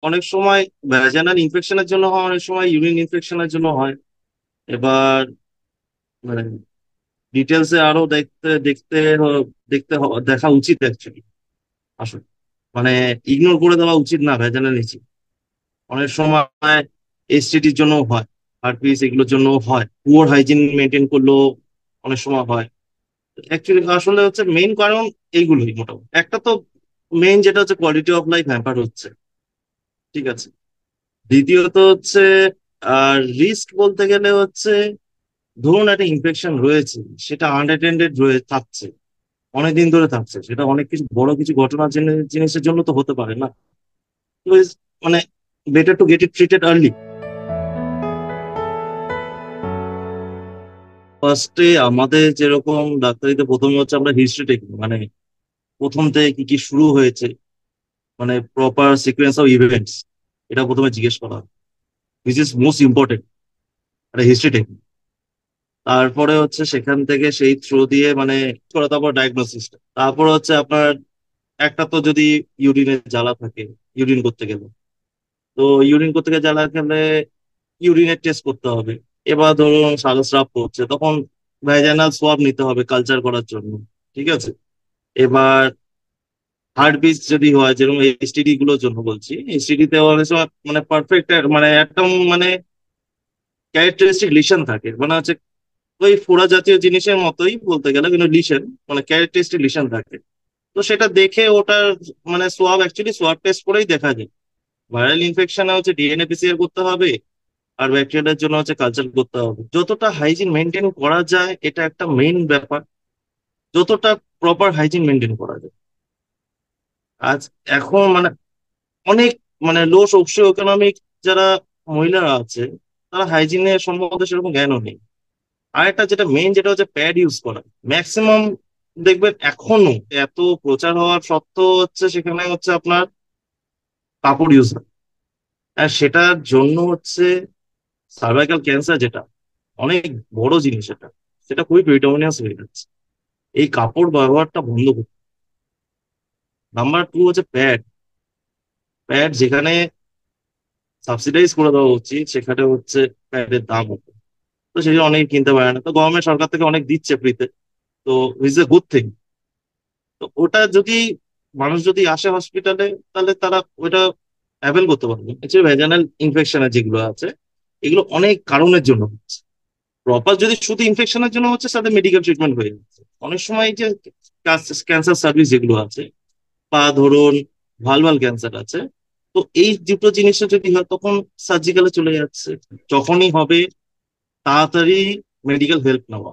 অনেক সময় ভ্যাজানাল ইনফেকশনের জন্য হয়, অনেক সময় ইউরিন ইনফেকশনের জন্য হয়। এবার মানে ডিটেলসে আরো দেখতে দেখতে দেখা উচিত অ্যাকচুয়ালি। আসলে মানে ইগনোর করে দেওয়া উচিত না ভ্যাজানাল ইচিং। অনেক সময় এসটিডির জন্য হয়, হার্পিস এগুলোর জন্য হয়, পুয়ার হাইজিন মেনটেন করলেও অনেক সময় হয়। অ্যাকচুয়ালি আসলে হচ্ছে মেইন কারণ এইগুলোই মোটামুটি। একটা তো মেইন যেটা হচ্ছে কোয়ালিটি অফ লাইফ হ্যাম্পার হচ্ছে, ঠিক আছে। দ্বিতীয়ত হচ্ছে আর রিস্ক বলতে গেলে হচ্ছে, ধরুন একটা ইনফেকশন রয়েছে, সেটা আনঅ্যাটেন্ডেড রয়ে থাকছে, অনেকদিন ধরে থাকছে, সেটা অনেক কিছু বড় কিছু ঘটনা জিনিসের জন্য তো হতে পারে না। তো মানে better to get it treated early. ফার্স্টে আমাদের যেরকম ডাক্তারিতে প্রথমে হচ্ছে আমরা হিস্ট্রি টেক, মানে প্রথম থেকে কি কি শুরু হয়েছে, মানে প্রপার সিকোয়েন্স অফ ইভেন্টস, এটা প্রথমে জিজ্ঞেস করা হয়। দিস ইজ মোস্ট ইম্পর্টেন্ট, একটা হিস্ট্রি টেক। তারপরে হচ্ছে সেখান থেকে সেই থ্রু দিয়ে মানে করা, তারপর ডায়াগনোসিস। তারপর হচ্ছে আপনার একটা তো যদি ইউরিনের জ্বালা থাকে, ইউরিন করতে গেলে, তো ইউরিন করতে গেলে জ্বালা গেলে ইউরিনের টেস্ট করতে হবে। এবার ধরুন সালস্রাব করছে, তখন ভ্যাজাইনাল সোয়াব নিতে হবে কালচার করার জন্য, ঠিক আছে। এবার হার্ট বিট যদি হয়, যেরকম এসটিডি গুলোর জন্য বলছি, এসটিডি তে অনেক সময় মানে পারফেক্ট মানে একদম মানে ক্যারেক্টারিস্টিক লিশন থাকে, মানে হচ্ছে ওই ফোড়া জাতীয় জিনিসের মতোই বলতে গেলে, কিন্তু লিশন মানে ক্যারেক্টারিস্টিক লিশন থাকে। তো সেটা দেখে ওটার মানে সোয়াব, অ্যাকচুয়ালি সোয়াব টেস্ট করেই দেখা যায়। ভাইরাল ইনফেকশনে হচ্ছে ডিএনএ পিসিআর করতে হবে, আর ব্যাকটেরিয়ার জন্য হচ্ছে কালচার করতে হবে। যতটা হাইজিন মেনটেন করা যায় এটা একটা মেইন ব্যাপার, যতটা প্রপার হাইজিন মেনটেন করা যায়। আজ এখন মানে অনেক মানে লো সোশিও ইকোনমিক যারা মহিলারা আছে, তারা হাইজিনের সম্বন্ধে সেরকম জ্ঞানও নেই। আর একটা যেটা মেইন, যেটা হচ্ছে প্যাড ইউজ করা। ম্যাক্সিমাম দেখবেন এখনো এত প্রচার হওয়ার সত্ত্বেও হচ্ছে সেখানে হচ্ছে আপনার কাপড় ইউজ হয়। আর সেটার জন্য হচ্ছে সার্ভাইকাল ক্যান্সার, যেটা অনেক বড় জিনিস, এটা সেটা খুবই প্রিডমিনেন্স হয়ে যাচ্ছে। এই কাপড় ব্যবহারটা বন্ধ করতে। নাম্বার টু হচ্ছে প্যাড। প্যাড যেখানে সাবসিডাইজ করে দেওয়া উচিত, সেখানে হচ্ছে প্যাডের দাম হতো। তো সেই জন্য অনেকে কিনতে পারে না, তো গভর্নমেন্ট সরকার থেকে অনেক দিচ্ছে ফ্রিতে। তো ইজ এ গুড থিং। তো ওটা যদি মানুষ যদি আসে হসপিটালে, তাহলে তারা ওইটা অ্যাভেল করতে পারবে। অ্যাকচুয়ালি ভ্যাজানাল ইনফেকশনের যেগুলো আছে, এগুলো অনেক কারণের জন্য হচ্ছে। প্রপার যদি শুধু ইনফেকশনের জন্য হচ্ছে, তাদের মেডিকেল ট্রিটমেন্ট হয়ে যাচ্ছে। অনেক সময় যে ক্যান্সার সার্ভিস যেগুলো আছে, বা ধরুন ভালভাল ক্যান্সার আছে, তো এই দুটো জিনিসটা যদি হয় তখন সার্জিক্যালে চলে যাচ্ছে। যখনই হবে তাড়াতাড়ি মেডিকেল হেল্প নেওয়া।